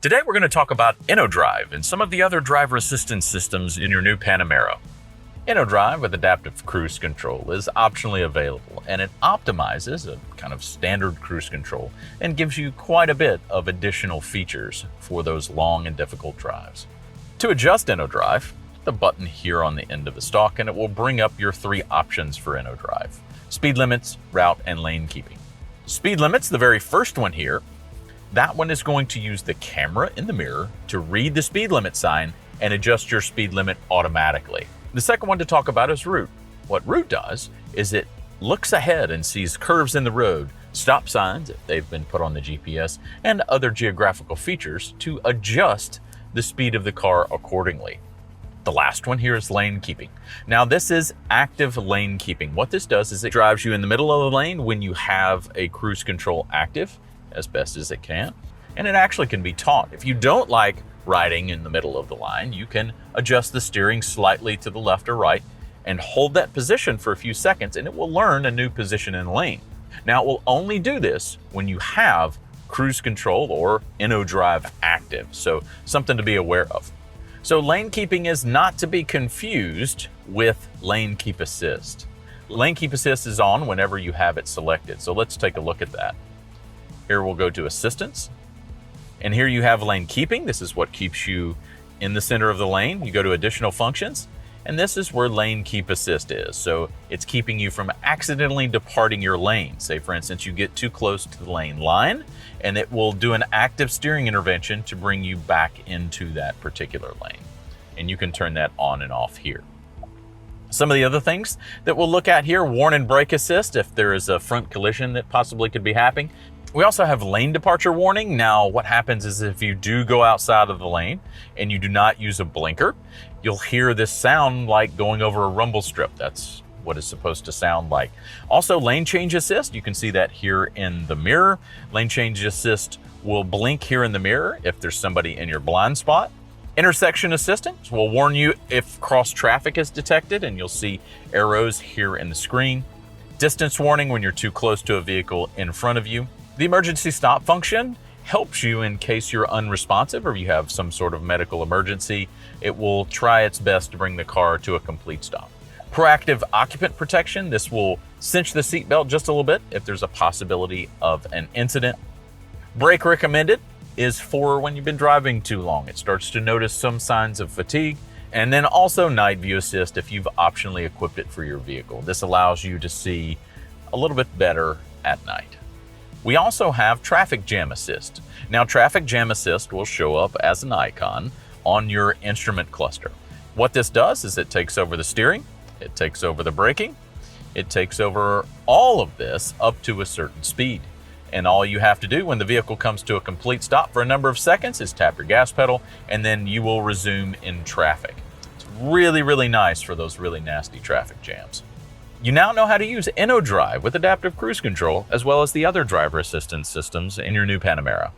Today we're going to talk about InnoDrive and some of the other driver assistance systems in your new Panamera. InnoDrive with adaptive cruise control is optionally available, and it optimizes a kind of standard cruise control and gives you quite a bit of additional features for those long and difficult drives. To adjust InnoDrive, the button here on the end of the stalk, and it will bring up your three options for InnoDrive: speed limits, route, and lane keeping. Speed limits, the very first one here, that one is going to use the camera in the mirror to read the speed limit sign and adjust your speed limit automatically. The second one to talk about is route. What route does is it looks ahead and sees curves in the road, stop signs if they've been put on the GPS, and other geographical features to adjust the speed of the car accordingly. The last one here is lane keeping. Now this is active lane keeping. What this does is it drives you in the middle of the lane when you have a cruise control active as best as it can, and it actually can be taught. If you don't like riding in the middle of the line, you can adjust the steering slightly to the left or right and hold that position for a few seconds, and it will learn a new position in the lane. Now it will only do this when you have cruise control or InnoDrive active, so something to be aware of. So lane keeping is not to be confused with lane keep assist. Lane keep assist is on whenever you have it selected, so let's take a look at that. Here we'll go to assistance, and here you have lane keeping. This is what keeps you in the center of the lane. You go to additional functions, and this is where lane keep assist is. So it's keeping you from accidentally departing your lane. Say for instance, you get too close to the lane line, and it will do an active steering intervention to bring you back into that particular lane. And you can turn that on and off here. Some of the other things that we'll look at here: warn and brake assist if there is a front collision that possibly could be happening. We also have lane departure warning. Now what happens is if you do go outside of the lane and you do not use a blinker, you'll hear this sound like going over a rumble strip. That's what it's supposed to sound like. Also, lane change assist, you can see that here in the mirror. Lane change assist will blink here in the mirror if there's somebody in your blind spot. Intersection assistance will warn you if cross traffic is detected, and you'll see arrows here in the screen. Distance warning when you're too close to a vehicle in front of you. The emergency stop function helps you in case you're unresponsive or you have some sort of medical emergency. It will try its best to bring the car to a complete stop. Proactive occupant protection. This will cinch the seatbelt just a little bit if there's a possibility of an incident. Brake recommended is for when you've been driving too long. It starts to notice some signs of fatigue. And then also night view assist if you've optionally equipped it for your vehicle. This allows you to see a little bit better at night. We also have traffic jam assist. Now traffic jam assist will show up as an icon on your instrument cluster. What this does is it takes over the steering, it takes over the braking, it takes over all of this up to a certain speed. And all you have to do when the vehicle comes to a complete stop for a number of seconds is tap your gas pedal, and then you will resume in traffic. It's really, really nice for those really nasty traffic jams. You now know how to use InnoDrive with adaptive cruise control, as well as the other driver assistance systems in your new Panamera.